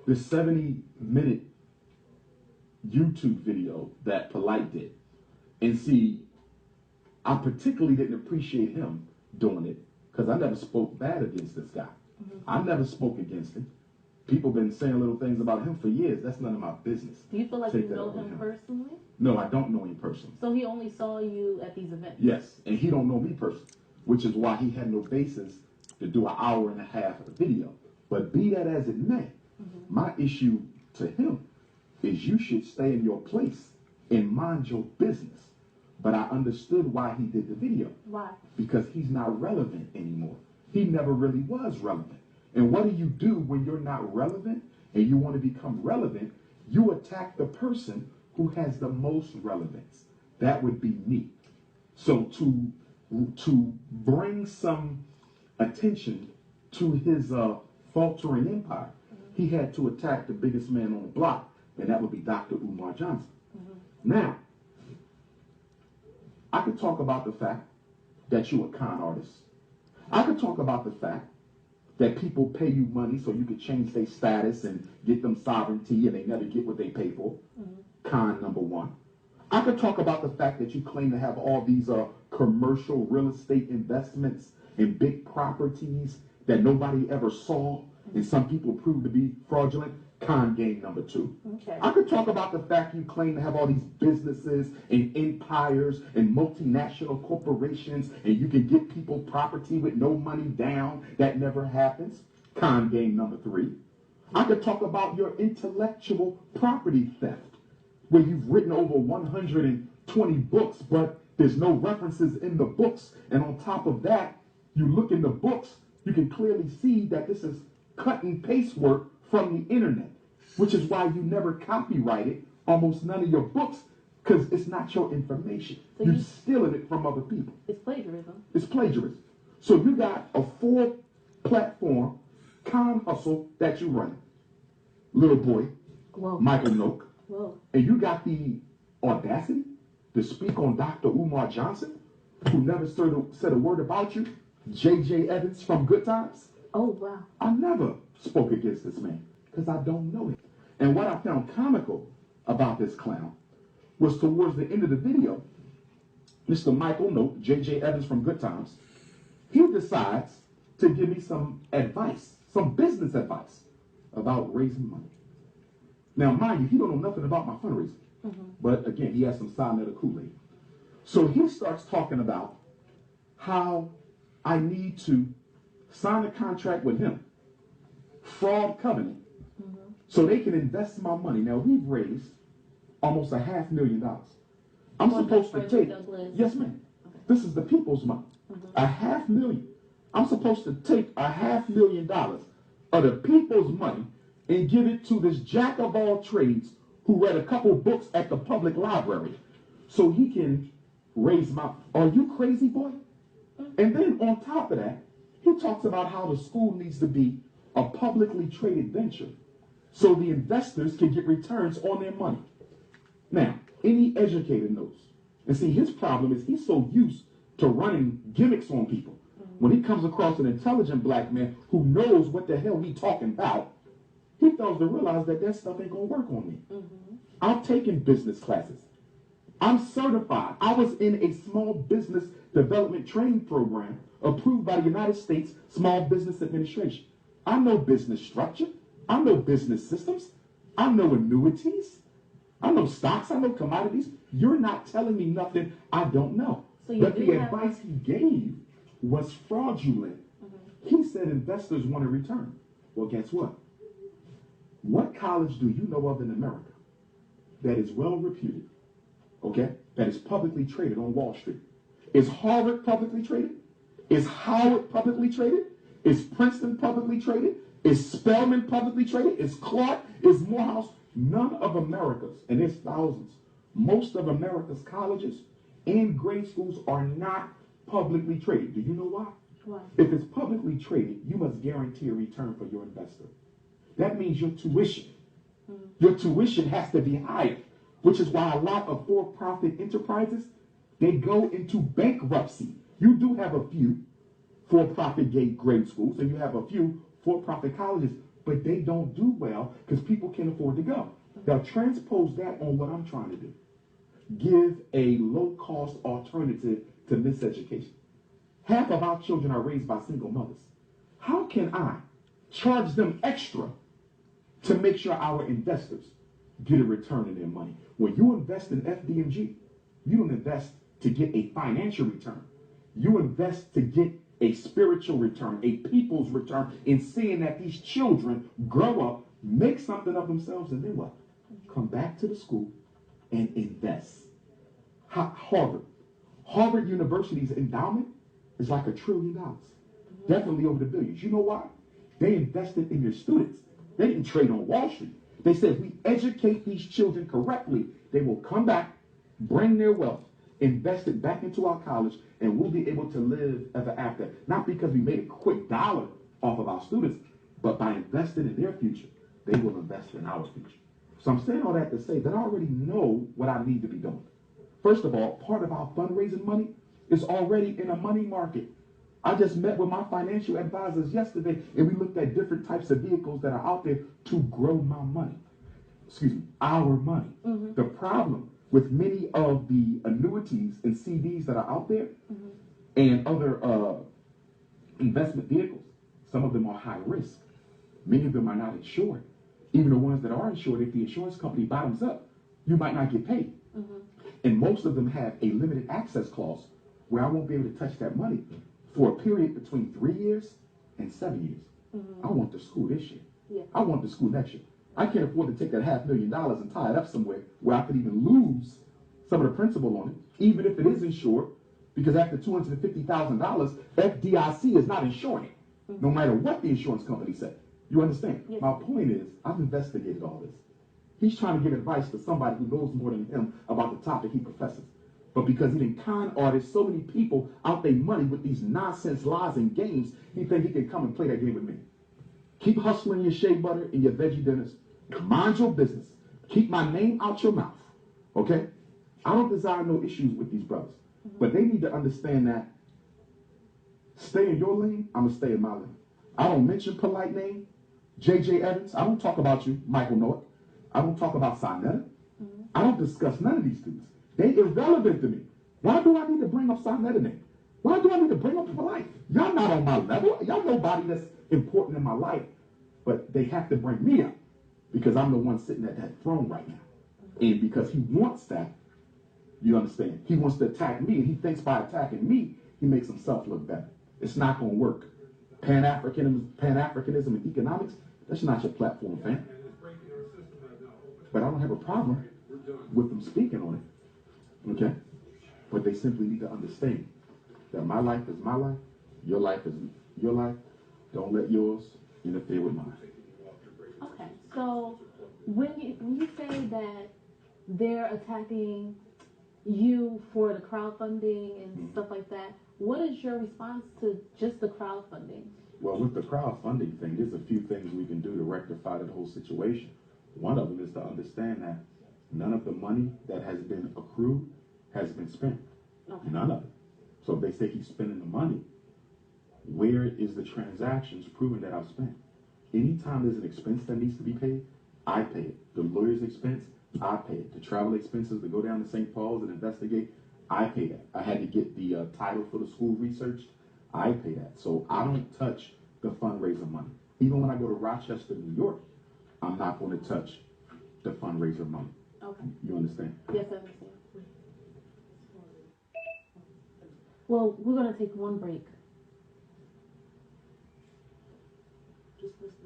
the 70-minute YouTube video that Polite did. And see, I particularly didn't appreciate him doing it because I never spoke bad against this guy. I never spoke against him. People been saying little things about him for years. That's none of my business. Do you feel like you know him personally? No, I don't know him personally. So he only saw you at these events? Yes, and he don't know me personally, which is why he had no basis to do an hour and a half of video. But be that as it may, my issue to him is you should stay in your place and mind your business. But I understood why he did the video. Why? Because he's not relevant anymore. He never really was relevant. And what do when you're not relevant and you want to become relevant? You attack the person who has the most relevance. That would be me. So to bring some attention to his faltering empire, he had to attack the biggest man on the block, and that would be Dr. Umar Johnson. Now, I could talk about the fact that you're a con artist. I could talk about the fact that people pay you money so you could change their status and get them sovereignty and they never get what they pay for. Con number one. I could talk about the fact that you claim to have all these commercial real estate investments and big properties that nobody ever saw and some people prove to be fraudulent. Con game number two. Okay. I could talk about the fact you claim to have all these businesses and empires and multinational corporations and you can get people property with no money down. That never happens. Con game number three. I could talk about your intellectual property theft, where you've written over 120 books, but there's no references in the books. And on top of that, you look in the books, you can clearly see that this is cut and paste work from the internet, which is why you never copyrighted almost none of your books, because it's not your information. So you're stealing it from other people. It's plagiarism. It's plagiarism. So you got a 4-platform con hustle that you run. Little boy, Whoa. Michael Noak. Whoa. And you got the audacity to speak on Dr. Umar Johnson, who never said a word about you, J.J. Evans from Good Times. Oh, wow. I never spoke against this man because I don't know him. And what I found comical about this clown was towards the end of the video, Mr. Michael Noak, J.J. Evans from Good Times, he decides to give me some advice, some business advice about raising money. Now, mind you, he don't know nothing about my fundraising. But again, he has some cyanide of Kool-Aid. So he starts talking about how I need to sign a contract with him, fraud covenant, so they can invest my money. Now, we've raised almost $500,000. I'm supposed to take, yes, ma'am. Okay. This is the people's money. $500,000. I'm supposed to take $500,000 of the people's money and give it to this jack of all trades who read a couple books at the public library so he can raise my, are you crazy, boy? And then on top of that, he talks about how the school needs to be a publicly traded venture so the investors can get returns on their money. Now, any educator knows. And see, his problem is he's so used to running gimmicks on people. When he comes across an intelligent black man who knows what the hell he talking about, he fails to realize that that stuff ain't going to work on me. I've taken business classes. I'm certified. I was in a small business development training program approved by the United States Small Business Administration. I know business structure. I know business systems. I know annuities. I know stocks. I know commodities. You're not telling me nothing I don't know. So but the advice he gave was fraudulent. He said investors want a return. Well, guess what? What college do you know of in America that is well reputed, okay, that is publicly traded on Wall Street? Is Harvard publicly traded? Is Howard publicly traded? Is Princeton publicly traded? Is Spelman publicly traded? Is Clark? Is Morehouse? None of America's, and there's thousands, most of America's colleges and grade schools are not publicly traded. Do you know why? Why? If it's publicly traded, you must guarantee a return for your investor. That means your tuition has to be higher, which is why a lot of for-profit enterprises, they go into bankruptcy. You do have a few for-profit grade schools, and you have a few for-profit colleges, but they don't do well because people can't afford to go. Now transpose that on what I'm trying to do. Give a low-cost alternative to miseducation. Half of our children are raised by single mothers. How can I charge them extra to make sure our investors get a return on their money? When you invest in FDMG, you don't invest to get a financial return. You invest to get a spiritual return, a people's return, in seeing that these children grow up, make something of themselves, and then what? Come back to the school and invest. Harvard University's endowment is like $1 trillion. Definitely over the billions. You know why? They invested in their students. They didn't trade on Wall Street. They said, if we educate these children correctly, they will come back, bring their wealth, invest it back into our college, and we'll be able to live ever after. Not because we made a quick dollar off of our students, but by investing in their future, they will invest in our future. So I'm saying all that to say that I already know what I need to be doing. First of all, part of our fundraising money is already in a money market. I just met with my financial advisors yesterday, and we looked at different types of vehicles that are out there to grow my money. Our money. The problem with many of the annuities and CDs that are out there and other investment vehicles, some of them are high risk. Many of them are not insured. Even the ones that are insured, if the insurance company bottoms up, you might not get paid. And most of them have a limited access clause where I won't be able to touch that money for a period between 3 years and 7 years. I want the school this year. Yeah. I want the school next year. I can't afford to take that $500,000 and tie it up somewhere where I could even lose some of the principal on it, even if it is insured, because after $250,000, FDIC is not insuring it, no matter what the insurance company said. You understand? Yes. My point is, I've investigated all this. He's trying to give advice to somebody who knows more than him about the topic he professes. But because he didn't con artist so many people out their money with these nonsense lies and games, he think he can come and play that game with me. Keep hustling your shea butter and your veggie dinners. Mind your business. Keep my name out your mouth. Okay? I don't desire no issues with these brothers. But they need to understand that stay in your lane, I'm going to stay in my lane. I don't mention polite name, J.J. Evans. I don't talk about you, Michael North. I don't talk about Sinetta. I don't discuss none of these students. They irrelevant to me. Why do I need to bring up Sinetta name? Why do I need to bring up polite? Y'all not on my level. Y'all nobody that's important in my life. But they have to bring me up because I'm the one sitting at that throne right now. And because he wants that, you understand? He wants to attack me, and he thinks by attacking me, he makes himself look better. It's not going to work. Pan-Africanism and economics, that's not your platform, fam. But I don't have a problem with them speaking on it. Okay? But they simply need to understand that my life is my life, your life is your life. Don't let yours interfere with mine. Okay, so when you say that they're attacking you for the crowdfunding and stuff like that, what is your response to just the crowdfunding? Well, with the crowdfunding thing, there's a few things we can do to rectify the whole situation. One of them is to understand that none of the money that has been accrued has been spent. Okay. None of it. So if they say he's spending the money, where is the transactions proving that I've spent? Anytime there's an expense that needs to be paid, I pay it. The lawyer's expense, I pay it. The travel expenses to go down to St. Paul's and investigate, I pay that. I had to get the title for the school researched, I pay that. So I don't touch the fundraiser money. Even when I go to Rochester, New York, I'm not going to touch the fundraiser money. Okay. You understand? Yes, I understand. Well, we're going to take one break. Just listen.